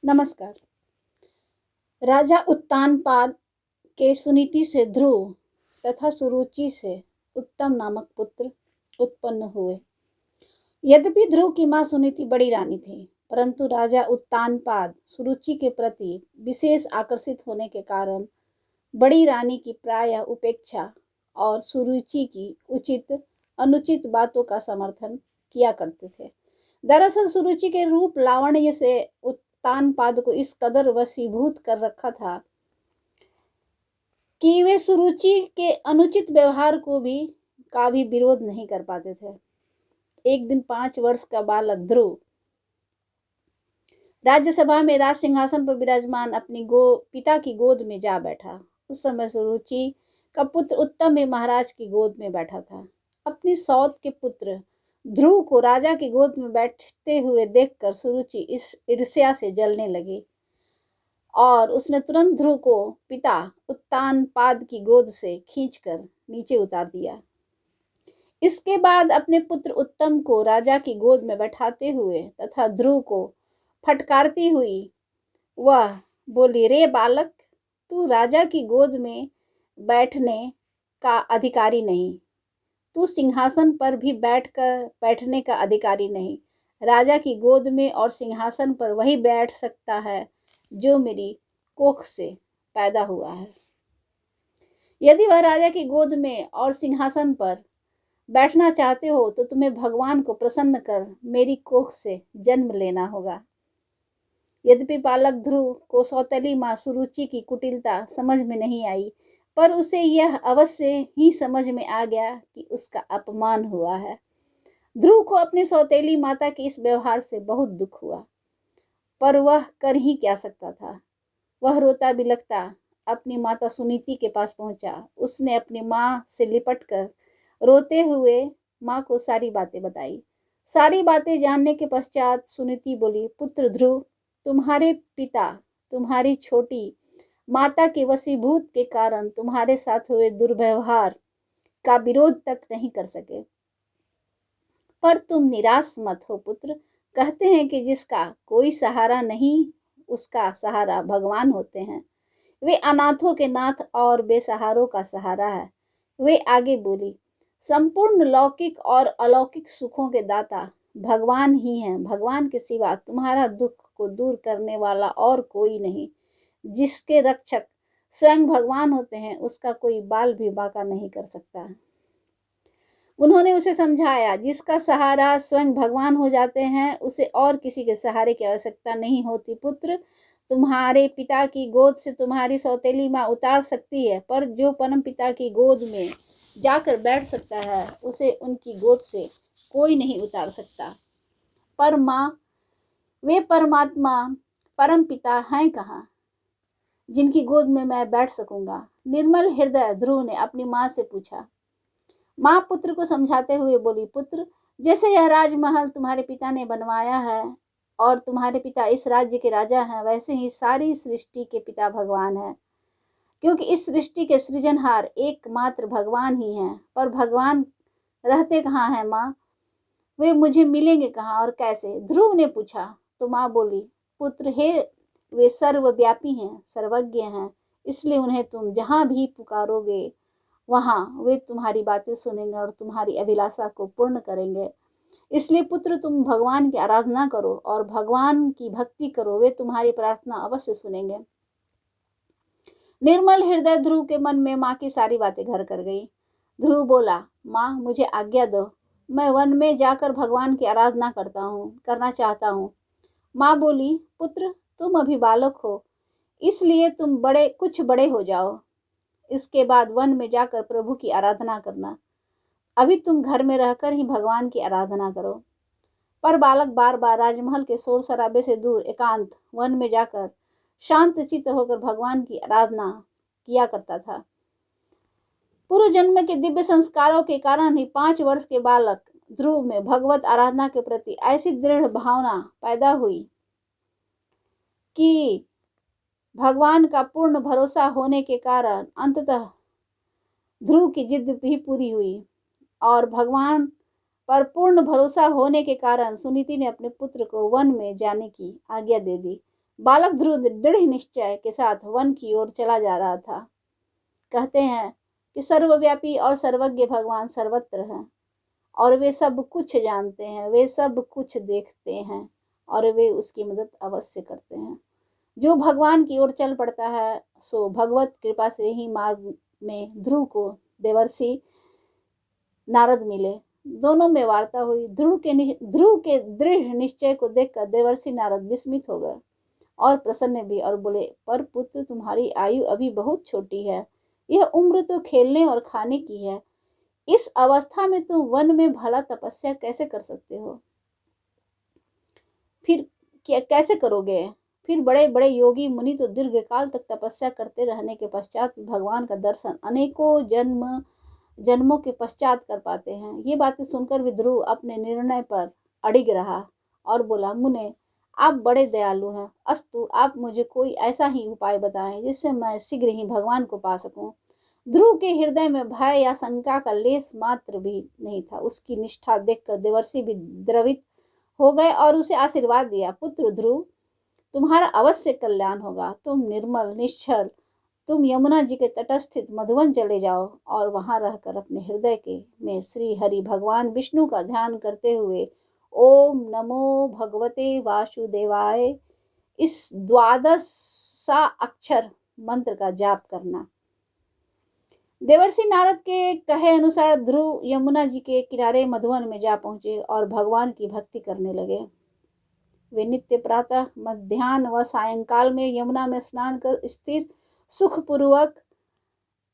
नमस्कार। राजा उत्तानपाद के सुनीति से ध्रुव तथा सुरुचि से उत्तम नामक पुत्र उत्पन्न हुए। यद्यपि ध्रुव की मां सुनीति बड़ी रानी थी, परंतु राजा उत्तानपाद सुरुचि के प्रति विशेष आकर्षित होने के कारण बड़ी रानी की प्रायः उपेक्षा और सुरुचि की उचित अनुचित बातों का समर्थन किया करते थे। दरअसल सुरुचि के रूप लावण्य से उत्तानपाद को इस कदर वशीभूत कर रखा था कि वे सुरुचि के अनुचित व्यवहार का भी विरोध नहीं कर पाते थे। एक दिन 5 वर्ष का बालक ध्रुव राज्यसभा में राज सिंहासन पर विराजमान अपनी पिता की गोद में जा बैठा। उस समय सुरुचि का पुत्र उत्तम भी महाराज की गोद में बैठा था। अपनी सौत के पुत्र ध्रुव को राजा की गोद में बैठते हुए देखकर सुरुचि इस ईर्ष्या से जलने लगी और उसने तुरंत ध्रुव को पिता उत्तानपाद की गोद से खींचकर नीचे उतार दिया। इसके बाद अपने पुत्र उत्तम को राजा की गोद में बैठाते हुए तथा ध्रुव को फटकारती हुई वह बोली, रे बालक, तू राजा की गोद में बैठने का अधिकारी नहीं, तू सिंहासन पर भी बैठने का अधिकारी नहीं। राजा की गोद में और सिंहासन पर वही बैठ सकता है जो मेरी कोख से पैदा हुआ है। यदि वह राजा की गोद में और सिंहासन पर बैठना चाहते हो तो तुम्हें भगवान को प्रसन्न कर मेरी कोख से जन्म लेना होगा। यद्यपि बालक ध्रुव को सौतेली मां सुरुचि की कुटिलता समझ में नहीं आई, पर उसे यह अवश्य ही समझ में आ गया कि उसका अपमान हुआ है। ध्रुव को अपनी सौतेली माता के इस व्यवहार से बहुत दुख हुआ, पर वह कर ही क्या सकता था। वह रोता बिलखता अपनी माता सुनीति के पास पहुंचा। उसने अपनी माँ से लिपटकर रोते हुए माँ को सारी बातें बताई। सारी बातें जानने के पश्चात सुनीति बोली, पुत्र ध्रुव, तुम्हारे पिता तुम्हारी छोटी माता के वशीभूत के कारण तुम्हारे साथ हुए दुर्व्यवहार का विरोध तक नहीं कर सके, पर तुम निराश मत हो पुत्र। कहते हैं कि जिसका कोई सहारा नहीं उसका सहारा भगवान होते हैं। वे अनाथों के नाथ और बेसहारों का सहारा है। वे आगे बोली, संपूर्ण लौकिक और अलौकिक सुखों के दाता भगवान ही हैं। भगवान के सिवा तुम्हारा दुख को दूर करने वाला और कोई नहीं। जिसके रक्षक स्वयं भगवान होते हैं उसका कोई बाल भी बांका नहीं कर सकता। उन्होंने उसे समझाया, जिसका सहारा स्वयं भगवान हो जाते हैं उसे और किसी के सहारे की आवश्यकता नहीं होती। पुत्र, तुम्हारे पिता की गोद से तुम्हारी सौतेली माँ उतार सकती है, पर जो परम पिता की गोद में जाकर बैठ सकता है उसे उनकी गोद से कोई नहीं उतार सकता। पर माँ, वे परमात्मा परम पिता हैं कहाँ जिनकी गोद में मैं बैठ सकूंगा? निर्मल हृदय ध्रुव ने अपनी माँ से पूछा। माँ पुत्र को समझाते हुए बोली, पुत्र, जैसे यह राजमहल तुम्हारे पिता ने बनवाया है और तुम्हारे पिता इस राज्य के राजा हैं, वैसे ही सारी सृष्टि के पिता भगवान है। क्योंकि इस सृष्टि के सृजनहार एकमात्र भगवान ही हैं। पर भगवान रहते कहाँ हैं माँ? वे मुझे मिलेंगे कहाँ और कैसे? ध्रुव ने पूछा तो माँ बोली, पुत्र, वे सर्वव्यापी हैं, सर्वज्ञ हैं, इसलिए उन्हें तुम जहाँ भी पुकारोगे वहाँ वे तुम्हारी बातें सुनेंगे और तुम्हारी अभिलाषा को पूर्ण करेंगे। इसलिए पुत्र, तुम भगवान की आराधना करो और भगवान की भक्ति करो, वे तुम्हारी प्रार्थना अवश्य सुनेंगे। निर्मल हृदय ध्रुव के मन में माँ की सारी बातें घर कर गई। ध्रुव बोला, माँ, मुझे आज्ञा दो, मैं वन में जाकर भगवान की आराधना करना चाहता हूँ। माँ बोली, पुत्र, तुम अभी बालक हो, इसलिए तुम कुछ बड़े हो जाओ, इसके बाद वन में जाकर प्रभु की आराधना करना। अभी तुम घर में रहकर ही भगवान की आराधना करो। पर बालक बार बार राजमहल के शोर शराबे से दूर एकांत वन में जाकर शांत चित्त होकर भगवान की आराधना किया करता था। पूर्व जन्म के दिव्य संस्कारों के कारण ही 5 वर्ष के बालक ध्रुव में भगवत आराधना के प्रति ऐसी दृढ़ भावना पैदा हुई कि भगवान का पूर्ण भरोसा होने के कारण अंततः ध्रुव की जिद भी पूरी हुई और भगवान पर पूर्ण भरोसा होने के कारण सुनीति ने अपने पुत्र को वन में जाने की आज्ञा दे दी। बालक ध्रुव दृढ़ निश्चय के साथ वन की ओर चला जा रहा था। कहते हैं कि सर्वव्यापी और सर्वज्ञ भगवान सर्वत्र हैं और वे सब कुछ जानते हैं, वे सब कुछ देखते हैं और वे उसकी मदद अवश्य करते हैं। जो भगवान की ओर चल पड़ता है सो भगवत कृपा से ही मार्ग में ध्रुव को देवर्षि नारद मिले। दोनों में वार्ता हुई। ध्रुव के दृढ़ निश्चय को देखकर देवर्षि नारद विस्मित हो गए और प्रसन्न भी और बोले, पर पुत्र तुम्हारी आयु अभी बहुत छोटी है, यह उम्र तो खेलने और खाने की है। इस अवस्था में तुम वन में भला तपस्या कैसे कर सकते हो? फिर कैसे करोगे? फिर बड़े बड़े योगी मुनि तो दीर्घकाल तक तपस्या करते रहने के पश्चात भगवान का दर्शन अनेकों जन्मों के पश्चात कर पाते हैं। ये बातें सुनकर भी ध्रुव अपने निर्णय पर अडिग रहा और बोला, मुने आप बड़े दयालु हैं, अस्तु आप मुझे कोई ऐसा ही उपाय बताएं जिससे मैं शीघ्र ही भगवान को पा सकूं। ध्रुव के हृदय में भय या शंका का लेस मात्र भी नहीं था। उसकी निष्ठा देखकर देवर्षि भी द्रवित हो गए और उसे आशीर्वाद दिया, पुत्र ध्रुव तुम्हारा अवश्य कल्याण होगा। तुम निर्मल निश्चल तुम यमुना जी के तटस्थित मधुवन चले जाओ और वहां रहकर अपने हृदय के में श्री हरि भगवान विष्णु का ध्यान करते हुए ओम नमो भगवते वासुदेवाय इस 12 अक्षर मंत्र का जाप करना। देवर्षि नारद के कहे अनुसार ध्रुव यमुना जी के किनारे मधुवन में जा पहुंचे और भगवान की भक्ति करने लगे। वे नित्य प्रातः मध्याह्न व सायंकाल में यमुना में स्नान कर स्थिर सुखपूर्वक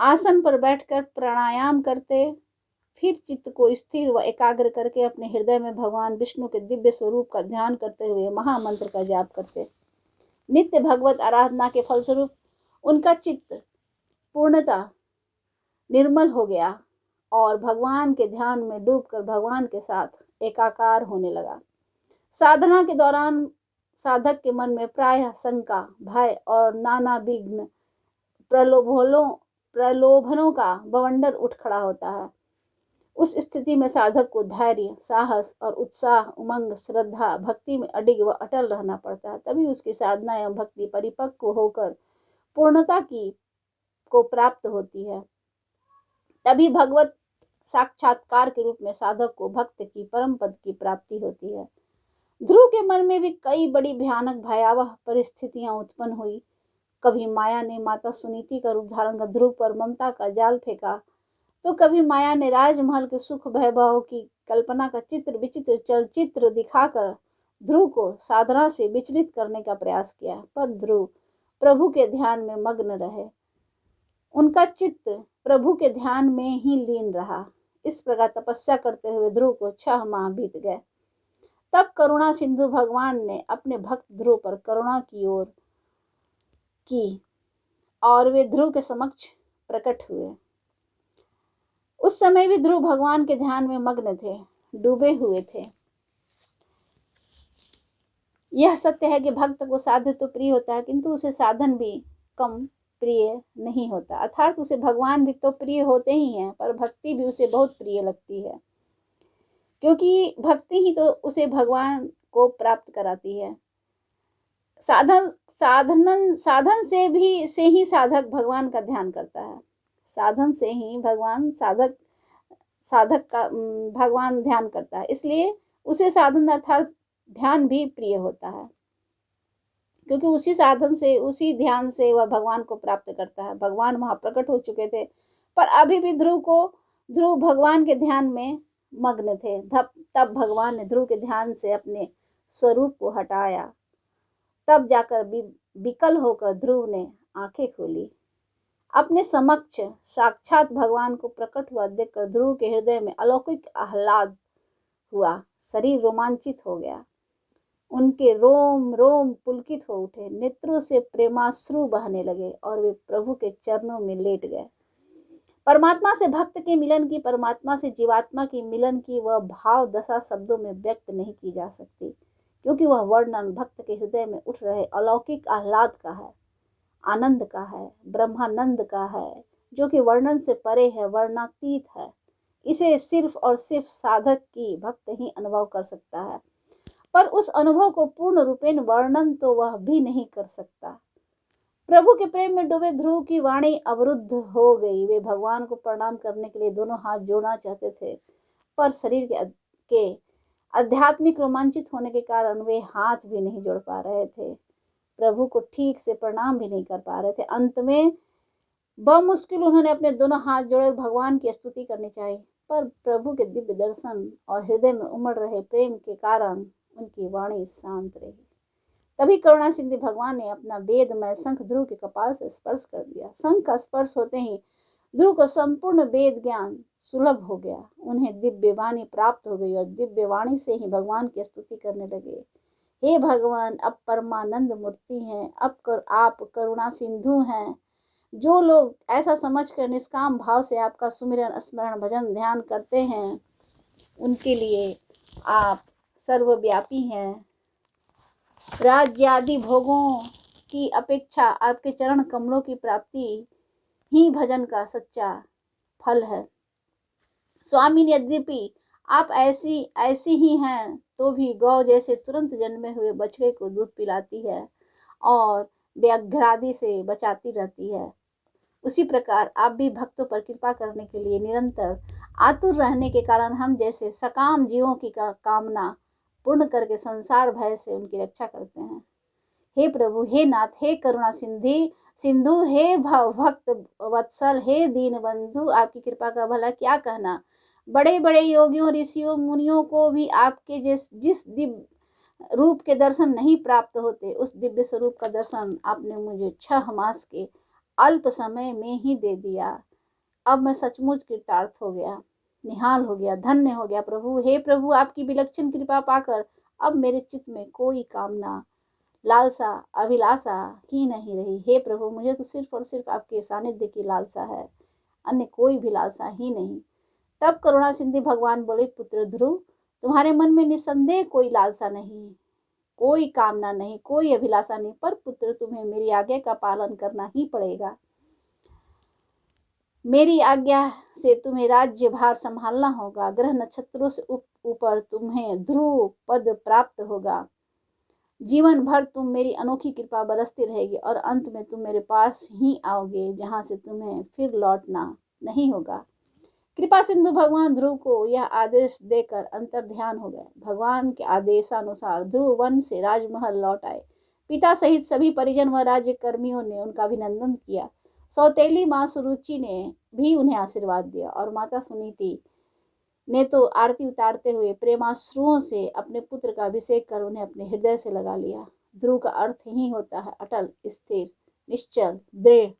आसन पर बैठकर प्राणायाम करते, फिर चित्त को स्थिर व एकाग्र करके अपने हृदय में भगवान विष्णु के दिव्य स्वरूप का ध्यान करते हुए महामंत्र का जाप करते। नित्य भगवत आराधना के फलस्वरूप उनका चित्त पूर्णतः निर्मल हो गया और भगवान के ध्यान में डूबकर भगवान के साथ एकाकार होने लगा। साधना के दौरान साधक के मन में प्रायः शंका, भय और नाना विघ्न प्रलोभनों का बवंडर उठ खड़ा होता है। उस स्थिति में साधक को धैर्य, साहस और उत्साह, उमंग, श्रद्धा, भक्ति में अडिग व अटल रहना पड़ता है। तभी उसकी साधना एवं भक्ति परिपक्व होकर पूर्णता को प्राप्त होती है। तभी भगवत साक्षात्कार के रूप में साधक को भक्त की परम पद की प्राप्ति होती है। ध्रुव के मन में भी कई बड़ी भयानक भयावह परिस्थितियां उत्पन्न हुई। कभी माया ने माता सुनीति का रूप धारण कर ध्रुव पर ममता का जाल फेंका, तो कभी माया ने राजमहल के सुख वैभव की कल्पना का चित्र विचित्र चलचित्र दिखाकर ध्रुव को साधना से विचलित करने का प्रयास किया। पर ध्रुव प्रभु के ध्यान में मग्न रहे। उनका चित्त प्रभु के ध्यान में ही लीन रहा। इस प्रकार तपस्या करते हुए ध्रुव को 6 माह बीत गए। तब करुणा सिंधु भगवान ने अपने भक्त ध्रुव पर करुणा की और वे ध्रुव के समक्ष प्रकट हुए। उस समय भी ध्रुव भगवान के ध्यान में मग्न थे, डूबे हुए थे। यह सत्य है कि भक्त को साध्य तो प्रिय होता है, किंतु उसे साधन भी कम प्रिय नहीं होता। अर्थात उसे भगवान भी तो प्रिय होते ही हैं, पर भक्ति भी उसे बहुत प्रिय लगती है, क्योंकि भक्ति ही तो उसे भगवान को प्राप्त कराती है। साधन से ही साधक भगवान का ध्यान करता है। साधन से ही साधक का भगवान ध्यान करता है, इसलिए उसे साधन अर्थात ध्यान भी प्रिय होता है, क्योंकि उसी साधन से उसी ध्यान से वह भगवान को प्राप्त करता है। भगवान वहां प्रकट हो चुके थे, पर अभी भी ध्रुव भगवान के ध्यान में मग्न थे। तब भगवान ने ध्रुव के ध्यान से अपने स्वरूप को हटाया। तब जाकर विकल होकर ध्रुव ने आंखें खोली। अपने समक्ष साक्षात भगवान को प्रकट हुआ देखकर ध्रुव के हृदय में अलौकिक आह्लाद हुआ। शरीर रोमांचित हो गया। उनके रोम रोम पुलकित हो उठे। नेत्रों से प्रेमाश्रु बहने लगे और वे प्रभु के चरणों में लेट गए। परमात्मा से भक्त के मिलन की, परमात्मा से जीवात्मा की मिलन की वह भाव दशा शब्दों में व्यक्त नहीं की जा सकती, क्योंकि वह वर्णन भक्त के हृदय में उठ रहे अलौकिक आह्लाद का है, आनंद का है, ब्रह्मानंद का है, जो कि वर्णन से परे है, वर्णातीत है। इसे सिर्फ और सिर्फ साधक की भक्त ही अनुभव कर सकता है। पर उस अनुभव को पूर्ण रूपेण वर्णन तो वह भी नहीं कर सकता। प्रभु के प्रेम में डूबे ध्रुव की वाणी अवरुद्ध हो गई। वे भगवान को प्रणाम करने के लिए दोनों हाथ जोड़ना चाहते थे, पर शरीर के आध्यात्मिक रोमांचित होने के कारण वे हाथ भी नहीं जोड़ पा रहे थे, प्रभु को ठीक से प्रणाम भी नहीं कर पा रहे थे। अंत में बमुश्किल उन्होंने अपने दोनों हाथ जोड़े भगवान की स्तुति करनी चाहिए, पर प्रभु के दिव्य दर्शन और हृदय में उमड़ रहे प्रेम के कारण उनकी वाणी शांत रही। तभी करुणा सिंधु भगवान ने अपना वेदमय शंख ध्रुव के कपाल से स्पर्श कर दिया। शंख का स्पर्श होते ही ध्रुव को संपूर्ण वेद ज्ञान सुलभ हो गया। उन्हें दिव्य वाणी प्राप्त हो गई और दिव्य वाणी से ही भगवान की स्तुति करने लगे। हे भगवान, अब परमानंद मूर्ति हैं, अब आप करुणा सिंधु हैं। जो लोग ऐसा समझकर निष्काम भाव से आपका सुमिरन, स्मरण, भजन, ध्यान करते हैं, उनके लिए आप सर्वव्यापी हैं। राज्यादि भोगों की अपेक्षा आपके चरण कमलों की प्राप्ति ही भजन का सच्चा फल है। स्वामी, यद्यपि आप ऐसी ही हैं, तो भी गौ जैसे तुरंत जन्मे हुए बछड़े को दूध पिलाती है और व्याघ्रादि से बचाती रहती है, उसी प्रकार आप भी भक्तों पर कृपा करने के लिए निरंतर आतुर रहने के कारण हम जैसे सकाम जीवों की कामना पूर्ण करके संसार भय से उनकी रक्षा करते हैं। हे प्रभु, हे नाथ, हे करुणा सिंधु, हे भक्त वत्सल, हे दीन बंधु, आपकी कृपा का भला क्या कहना। बड़े बड़े योगियों, ऋषियों, मुनियों को भी आपके जिस दिव्य रूप के दर्शन नहीं प्राप्त होते, उस दिव्य स्वरूप का दर्शन आपने मुझे 6 मास के अल्प समय में ही दे दिया। अब मैं सचमुच कृतार्थ हो गया, निहाल हो गया, धन्य हो गया प्रभु। हे प्रभु, आपकी विलक्षण कृपा पाकर अब मेरे चित्त में कोई कामना, लालसा, अभिलाषा ही नहीं रही। हे प्रभु, मुझे तो सिर्फ और सिर्फ आपके सानिध्य की लालसा है, अन्य कोई भी लालसा ही नहीं। तब करुणा सिंधु भगवान बोले, पुत्र ध्रुव, तुम्हारे मन में निसंदेह कोई लालसा नहीं, कोई कामना नहीं, कोई अभिलाषा नहीं, पर पुत्र तुम्हें मेरी आज्ञा का पालन करना ही पड़ेगा। मेरी आज्ञा से तुम्हें राज्य भार संभालना होगा। ग्रह नक्षत्रों से ऊपर तुम्हें ध्रुव पद प्राप्त होगा। जीवन भर तुम मेरी अनोखी कृपा बरसती रहेगी और अंत में तुम मेरे पास ही आओगे, जहाँ से तुम्हें फिर लौटना नहीं होगा। कृपा सिंधु भगवान ध्रुव को यह आदेश देकर अंतर ध्यान हो गए। भगवान के आदेशानुसार ध्रुव वन से राजमहल लौट आए। पिता सहित सभी परिजन व राज्य कर्मियों ने उनका अभिनंदन किया। सौतेली माँ सुरुचि ने भी उन्हें आशीर्वाद दिया और माता सुनीति ने तो आरती उतारते हुए प्रेमाश्रुओं से अपने पुत्र का अभिषेक कर उन्हें अपने हृदय से लगा लिया। ध्रुव का अर्थ ही होता है अटल, स्थिर, निश्चल, दृढ़,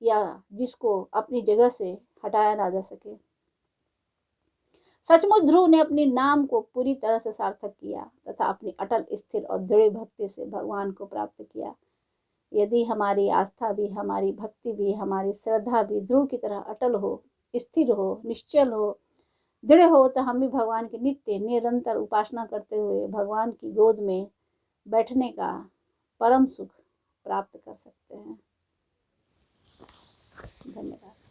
या जिसको अपनी जगह से हटाया ना जा सके। सचमुच ध्रुव ने अपने नाम को पूरी तरह से सार्थक किया तथा अपनी अटल, स्थिर और दृढ़ भक्ति से भगवान को प्राप्त किया। यदि हमारी आस्था भी, हमारी भक्ति भी, हमारी श्रद्धा भी ध्रुव की तरह अटल हो, स्थिर हो, निश्चल हो, दृढ़ हो, तो हम भी भगवान की नित्य निरंतर उपासना करते हुए भगवान की गोद में बैठने का परम सुख प्राप्त कर सकते हैं। धन्यवाद।